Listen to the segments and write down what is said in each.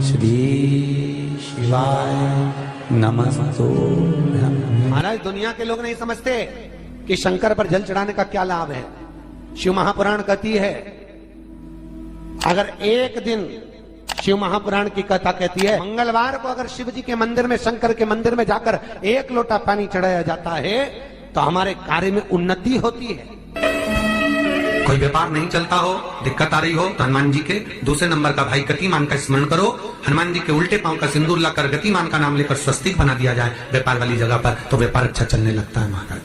श्री शिवाय नमस्तु। महाराज दुनिया के लोग नहीं समझते कि शंकर पर जल चढ़ाने का क्या लाभ है। शिव महापुराण कहती है, अगर एक दिन शिव महापुराण की कथा कहती है, मंगलवार को अगर शिव जी के मंदिर में, शंकर के मंदिर में जाकर एक लोटा पानी चढ़ाया जाता है तो हमारे कार्य में उन्नति होती है। कोई व्यापार नहीं चलता हो, दिक्कत आ रही हो तो हनुमान जी के दूसरे नंबर का भाई गतिमान का स्मरण करो। हनुमान जी के उल्टे पांव का सिंदूर लाकर गतिमान का नाम लेकर स्वस्तिक बना दिया जाए व्यापार वाली जगह पर, तो व्यापार अच्छा चलने लगता है महाराज।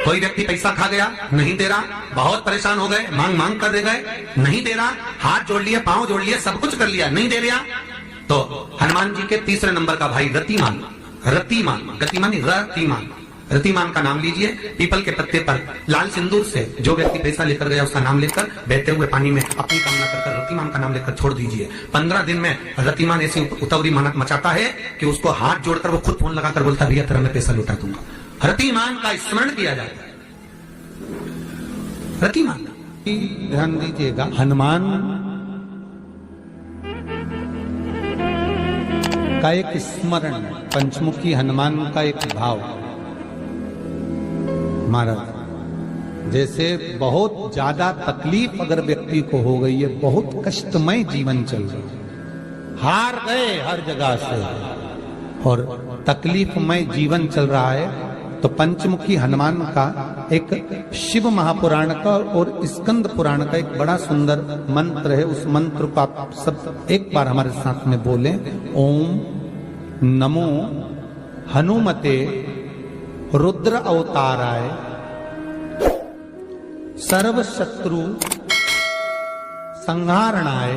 कोई व्यक्ति पैसा खा गया, नहीं दे रहा, बहुत परेशान हो गए, मांग मांग कर दे गए, नहीं दे रहा, हाथ जोड़ लिए, पांव जोड़ लिए, सब कुछ कर लिया, नहीं दे रहा, तो हनुमान जी के तीसरे नंबर का भाई रतिमान, रतिमान, गतिमान रतिमान, रतिमान का नाम लीजिए। पीपल के पत्ते पर लाल सिंदूर से जो व्यक्ति पैसा लेकर गया उसका नाम लेकर बहते हुए पानी में अपनी कामना कर रतिमान का नाम लेकर छोड़ दीजिए। 15 दिन में रतिमान ऐसी उतावली मानत मचाता है कि उसको हाथ जोड़कर वो खुद फोन लगाकर बोलता है, भैया तेरा मैं पैसा लौटा दूंगा। रतिमान का स्मरण किया जाता है। रतिमान ध्यान दीजिएगा, हनुमान का एक स्मरण, पंचमुखी हनुमान का एक भाव। महाराज जैसे बहुत ज्यादा तकलीफ अगर व्यक्ति को हो गई है, बहुत कष्टमय जीवन चल रहा है, हार गए हर जगह से और तकलीफमय जीवन चल रहा है, तो पंचमुखी हनुमान का एक शिव महापुराण का और स्कंद पुराण का एक बड़ा सुंदर मंत्र है। उस मंत्र को आप सब एक बार हमारे साथ में बोलें। ओम नमो हनुमते रुद्र अवताराय सर्व शत्रु संहारणाय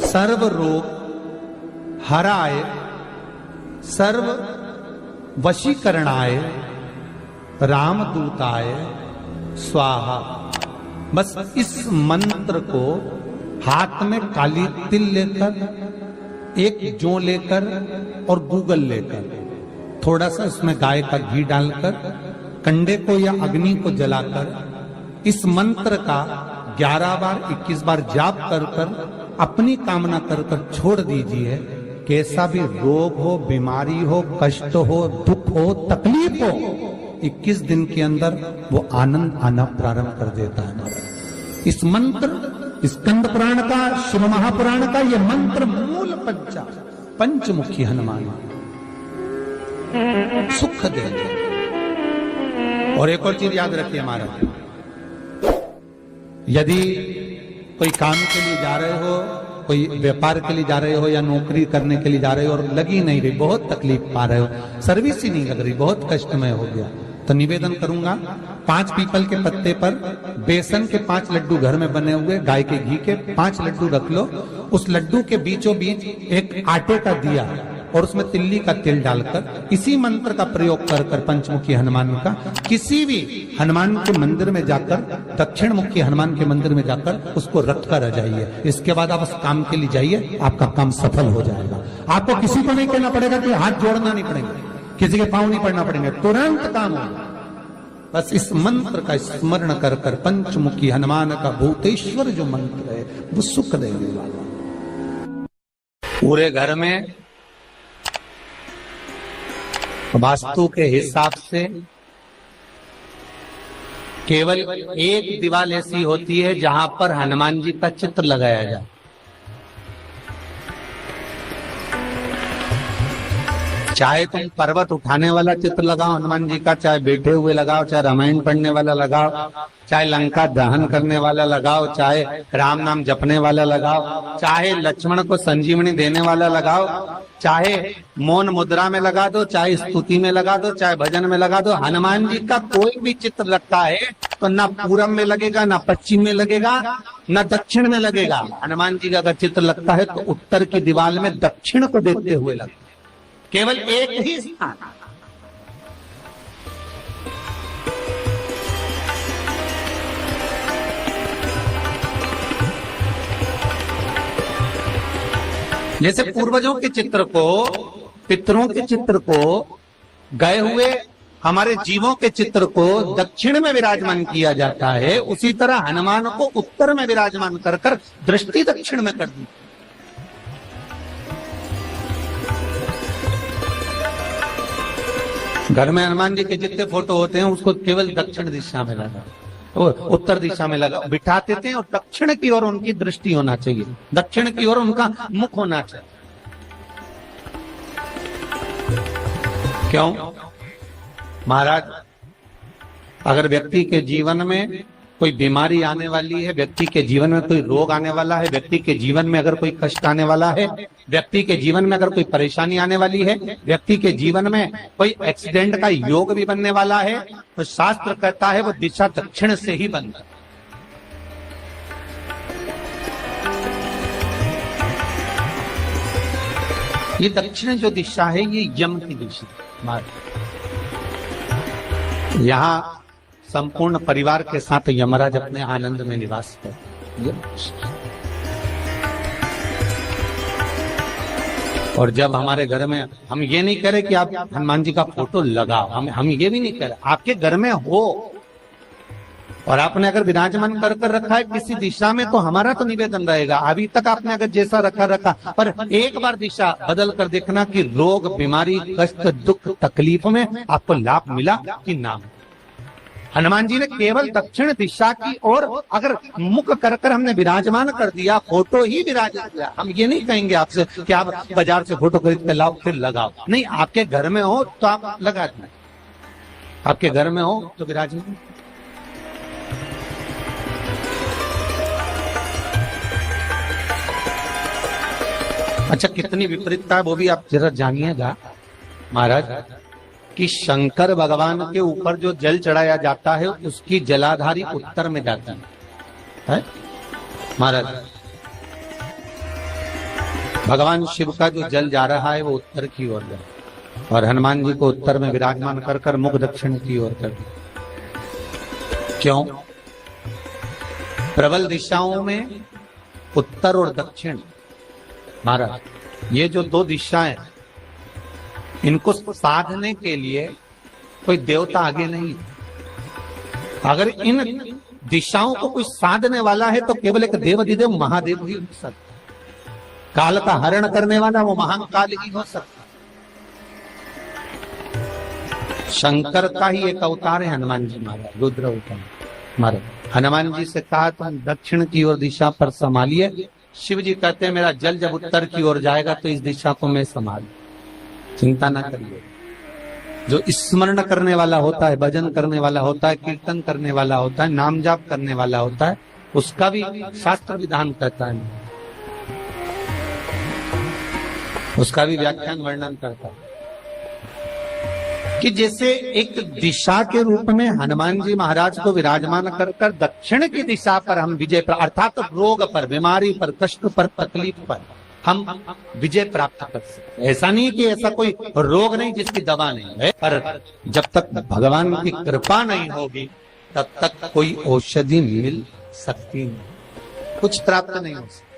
सर्व रोग हराय सर्व वशीकरणाय रामदूताय स्वाहा। बस इस मंत्र को हाथ में काली तिल लेकर, एक जौ लेकर और गूगल लेकर, थोड़ा सा उसमें गाय का घी डालकर, कंडे को या अग्नि को जलाकर इस मंत्र का 11 बार 21 बार जाप कर कर अपनी कामना कर कर छोड़ दीजिए। कैसा भी रोग हो, बीमारी हो, कष्ट हो, दुख हो, तकलीफ हो, 21 दिन के अंदर वो आनंद आना प्रारंभ कर देता है। इस मंत्र, स्कंद पुराण का, शिव महापुराण का ये मंत्र मूल पंचमुखी हनुमान सुख दे। और एक और चीज याद रखिए हमारा, यदि कोई काम के लिए जा रहे हो, कोई व्यापार के लिए जा रहे हो या नौकरी करने के लिए जा रहे हो और लगी नहीं रही, बहुत तकलीफ पा रहे हो, सर्विस ही नहीं लग रही, बहुत कष्टमय हो गया, तो निवेदन करूंगा 5 पीपल के पत्ते पर बेसन के 5 लड्डू घर में बने हुए, गाय के घी के 5 लड्डू रख लो। उस लड्डू के बीचों बीच एक आटे का दिया और उसमें तिल्ली का तेल डालकर इसी मंत्र का प्रयोग कर कर पंचमुखी हनुमान का किसी भी हनुमान के मंदिर में जाकर, दक्षिण मुखी हनुमान के मंदिर में जाकर उसको रख कर आ जाइए। इसके बाद आप उस काम के लिए जाइए, आपका काम सफल हो जाएगा। आपको किसी को नहीं कहना पड़ेगा कि हाथ जोड़ना नहीं पड़ेगा, किसी के पांव नहीं पड़ना पड़ेंगे, तुरंत काम होगा। बस इस मंत्र का स्मरण कर कर पंचमुखी हनुमान का भूतेश्वर जो मंत्र है वो सुख देने वाला। पूरे घर में वास्तु के हिसाब से केवल एक दीवार ऐसी होती है जहां पर हनुमान जी का चित्र लगाया जाए। चाहे तुम पर्वत उठाने वाला चित्र लगाओ हनुमान जी का, चाहे बैठे हुए लगाओ, चाहे रामायण पढ़ने वाला लगाओ, चाहे लंका दहन करने वाला लगाओ, चाहे राम नाम जपने वाला लगाओ, चाहे लक्ष्मण को संजीवनी देने वाला लगाओ, चाहे मौन मुद्रा में लगा दो, चाहे स्तुति में लगा दो, चाहे भजन में लगा दो। हनुमान जी का कोई भी चित्र लगता है तो ना पूरब में लगेगा, ना पश्चिम में लगेगा, ना दक्षिण में लगेगा। हनुमान जी का अगर चित्र लगता है तो उत्तर की दीवार में दक्षिण को देखते हुए लगता है, केवल एक ही स्थान। जैसे पूर्वजों के चित्र को, पितरों के चित्र को, गए हुए हमारे जीवों के चित्र को दक्षिण में विराजमान किया जाता है, उसी तरह हनुमान को उत्तर में विराजमान कर कर दृष्टि दक्षिण में कर दी। घर में हनुमान जी के जितने फोटो होते हैं उसको केवल दक्षिण दिशा में लगा, वो उत्तर दिशा में लगा बिठाते थे, और दक्षिण की ओर उनकी दृष्टि होना चाहिए, दक्षिण की ओर उनका मुख होना चाहिए। क्यों? महाराज, अगर व्यक्ति के जीवन में कोई बीमारी आने वाली है, व्यक्ति के जीवन में कोई रोग आने वाला है, व्यक्ति के जीवन में अगर कोई कष्ट आने वाला है, व्यक्ति के जीवन में अगर कोई परेशानी आने वाली है, व्यक्ति के जीवन में कोई एक्सीडेंट का योग भी बनने वाला है, तो शास्त्र कहता है वो दिशा दक्षिण से ही बनता है। ये दक्षिण जो दिशा है ये यम की दिशा। यहाँ संपूर्ण परिवार के साथ यमराज अपने आनंद में निवास करते। और जब हमारे घर में, हम ये नहीं कह रहे कि आप हनुमान जी का फोटो लगाओ, हम ये भी नहीं कह रहे, आपके घर में हो और आपने अगर विराजमान कर रखा है किसी दिशा में, तो हमारा तो निवेदन रहेगा, अभी तक आपने अगर जैसा रखा, पर एक बार दिशा बदल कर देखना कि रोग, बीमारी, कष्ट, दुख, तकलीफ में आपको लाभ मिला कि ना। हनुमान जी ने केवल दक्षिण दिशा की ओर अगर मुख कर हमने विराजमान कर दिया, फोटो ही विराजित किया। हम ये नहीं कहेंगे आपसे कि आप बाजार से फोटो खरीद के लाओ फिर लगाओ, नहीं, आपके घर में हो तो आप लगा दें, आपके घर में हो तो विराजमान। अच्छा, कितनी विपरीतता है वो भी आप जरा जानिएगा महाराज, कि शंकर भगवान के ऊपर जो जल चढ़ाया जाता है उसकी जलाधारी उत्तर में जाती है महाराज। भगवान शिव का जो जल जा रहा है वो उत्तर की ओर जा, और हनुमान जी को उत्तर में विराजमान कर मुख दक्षिण की ओर कर। क्यों? प्रबल दिशाओं में उत्तर और दक्षिण महाराज, ये जो दो दिशाएं, इनको साधने के लिए कोई देवता आगे नहीं। अगर इन दिशाओं को कोई साधने वाला है तो केवल एक देवाधिदेव महादेव ही हो सकता। काल का हरण करने वाला वो महान काल ही हो सकता। शंकर का ही एक अवतार है हनुमान जी महाराज, रुद्र अवतार महाराज। हनुमान जी से कहा तुम दक्षिण की ओर दिशा पर संभालिए। शिव जी कहते हैं मेरा जल जब उत्तर की ओर जाएगा तो इस दिशा को मैं संभालू, चिंता ना करिए। जो स्मरण करने वाला होता है, भजन करने वाला होता है, कीर्तन करने वाला होता है, नाम जाप करने वाला होता है, उसका भी शास्त्र विधान कहता है, उसका भी व्याख्यान वर्णन करता है कि जैसे एक दिशा के रूप में हनुमान जी महाराज को विराजमान कर दक्षिण की दिशा पर हम विजय पर, अर्थात रोग पर, बीमारी पर, कष्ट पर, तकलीफ पर हम विजय प्राप्त कर सकते। ऐसा नहीं कि ऐसा कोई रोग नहीं जिसकी दवा नहीं है, पर जब तक भगवान की कृपा नहीं होगी तब तक कोई औषधि मिल सकती नहीं, कुछ प्राप्त नहीं हो सकता।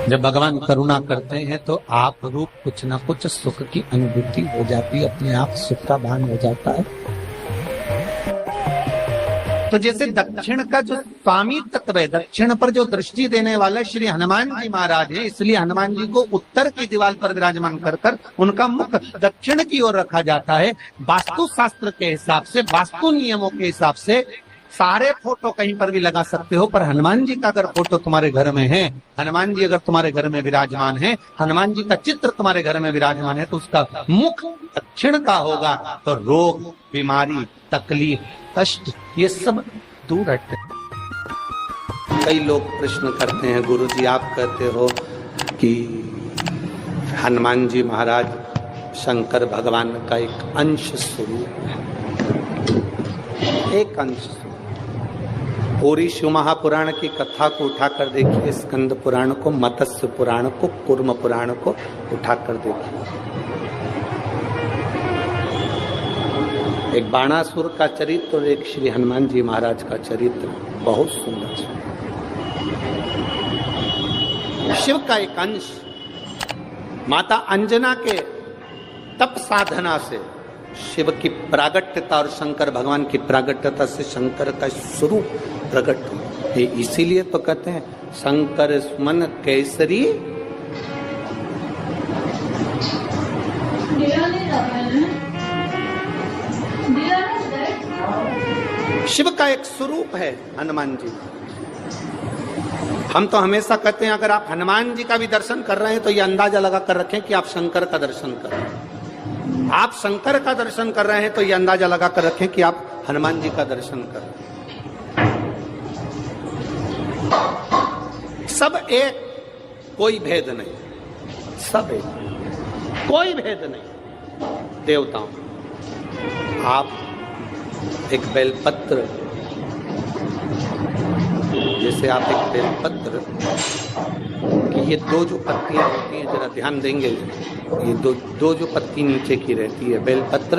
जब भगवान करुणा करते हैं तो आप रूप कुछ ना कुछ सुख की अनुभूति हो जाती है, अपने आप सुख का भान हो जाता है। तो जैसे दक्षिण का जो स्वामी तत्व है, दक्षिण पर जो दृष्टि देने वाला श्री हनुमान जी महाराज है, इसलिए हनुमान जी को उत्तर की दीवार पर विराजमान कर उनका मुख दक्षिण की ओर रखा जाता है। वास्तु शास्त्र के हिसाब से, वास्तु नियमों के हिसाब से सारे फोटो कहीं पर भी लगा सकते हो, पर हनुमान जी का अगर फोटो तुम्हारे घर में है, हनुमान जी अगर तुम्हारे घर में विराजमान है, हनुमान जी का चित्र तुम्हारे घर में विराजमान है, तो उसका मुख दक्षिण का होगा, तो रोग, बीमारी, तकलीफ, कष्ट ये सब दूर हटते। कई लोग प्रश्न करते हैं, गुरुजी आप कहते हो कि हनुमान जी महाराज शंकर भगवान का एक अंश स्वरूप है, एक अंश। पूरी शिव महापुराण की कथा को उठाकर देखिए, स्कंद पुराण को, मत्स्य पुराण को, कूर्म पुराण को उठाकर देखिए। एक बाणासुर का चरित्र और एक श्री हनुमान जी महाराज का चरित्र बहुत सुंदर है। शिव का एक अंश माता अंजना के तप साधना से शिव की प्रागट्यता और शंकर भगवान की प्रागट्यता से शंकर का स्वरूप प्रकट हो। इसीलिए तो कहते हैं शंकर सुमन केसरी शिव का एक स्वरूप है हनुमान जी। हम तो हमेशा कहते हैं अगर आप हनुमान जी का भी दर्शन कर रहे हैं तो ये अंदाजा लगा कर रखें कि आप शंकर का दर्शन कर रहे हैं। आप शंकर का दर्शन कर रहे हैं तो ये अंदाजा लगा कर रखें कि आप हनुमान जी का दर्शन कर रहे हैं। सब एक, कोई भेद नहीं, सब एक, कोई भेद नहीं। देवताओं, आप एक बेलपत्र, जैसे आप एक बेलपत्र कि ये दो जो पत्तियां होती हैं, जरा ध्यान देंगे, ये दो जो पत्ती नीचे की रहती है बेलपत्र,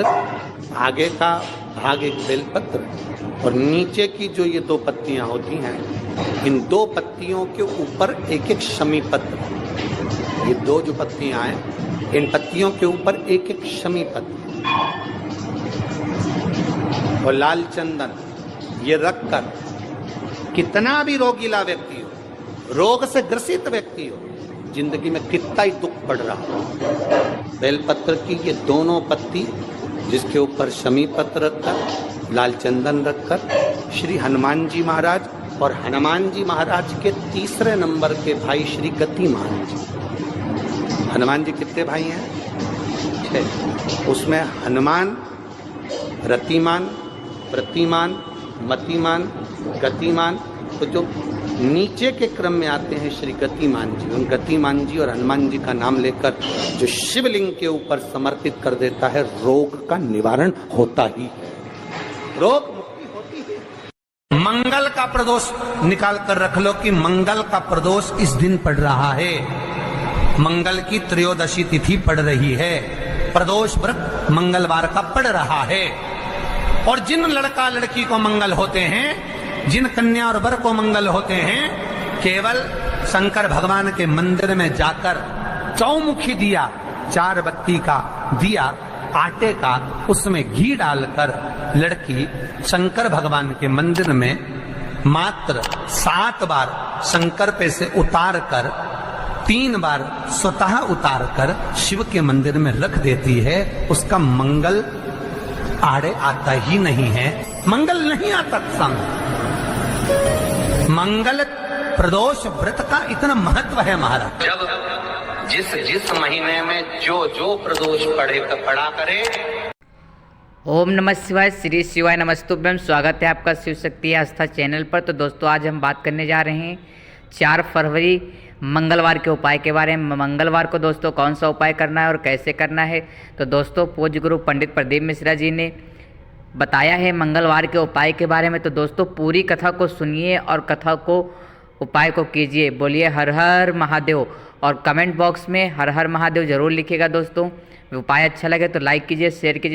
आगे का भाग एक बेलपत्र और नीचे की जो ये दो पत्तियां होती हैं, इन दो पत्तियों के ऊपर एक एक शमी पत्र। ये दो जो पत्तियां हैं, इन पत्तियों के ऊपर एक एक शमी पत्र और लाल चंदन ये रखकर कितना भी रोगीला व्यक्ति हो, रोग से ग्रसित व्यक्ति हो, जिंदगी में कितना ही दुख पड़ रहा हो, बेलपत्र की ये दोनों पत्ती जिसके ऊपर शमी पत्र रखकर, लाल चंदन रखकर श्री हनुमान जी महाराज और हनुमान जी महाराज के तीसरे नंबर के भाई श्री गतिमान जी। हनुमान जी कितने भाई हैं? 6। उसमें हनुमान, रतिमान, प्रतिमान, मतिमान, गतिमान, तो जो नीचे के क्रम में आते हैं श्री गतिमान जी, उन गतिमान जी और हनुमान जी का नाम लेकर जो शिवलिंग के ऊपर समर्पित कर देता है, रोग का निवारण होता ही है, रोग मुक्ति होती है। मंगल का प्रदोष निकाल कर रख लो कि मंगल का प्रदोष इस दिन पड़ रहा है, मंगल की त्रयोदशी तिथि पड़ रही है, प्रदोष व्रत मंगलवार का पड़ रहा है। और जिन लड़का लड़की को मंगल होते हैं, जिन कन्या और वर को मंगल होते हैं, केवल शंकर भगवान के मंदिर में जाकर चौमुखी दिया, 4 बत्ती का दिया आटे का, उसमें घी डालकर लड़की शंकर भगवान के मंदिर में मात्र 7 बार शंकर पे से उतार कर 3 बार स्वतः उतार कर शिव के मंदिर में रख देती है, उसका मंगल आड़े आता ही नहीं है, मंगल नहीं आता संग। मंगल प्रदोष व्रत का इतना महत्व है महाराज। जब जिस महीने में जो प्रदोष पढ़ा करे। ओम नमः शिवाय, श्री शिवाय नमस्तुभ्यम। स्वागत है आपका शिव शक्ति आस्था चैनल पर। तो दोस्तों आज हम बात करने जा रहे हैं 4 फरवरी मंगलवार के उपाय के बारे में। मंगलवार को दोस्तों कौन सा उपाय करना है और कैसे करना है, तो दोस्तों पूज्य गुरु पंडित प्रदीप मिश्रा जी ने बताया है मंगलवार के उपाय के बारे में। तो दोस्तों पूरी कथा को सुनिए और कथा को, उपाय को कीजिए। बोलिए हर हर महादेव और कमेंट बॉक्स में हर हर महादेव जरूर लिखिएगा दोस्तों। उपाय अच्छा लगे तो लाइक कीजिए, शेयर कीजिए।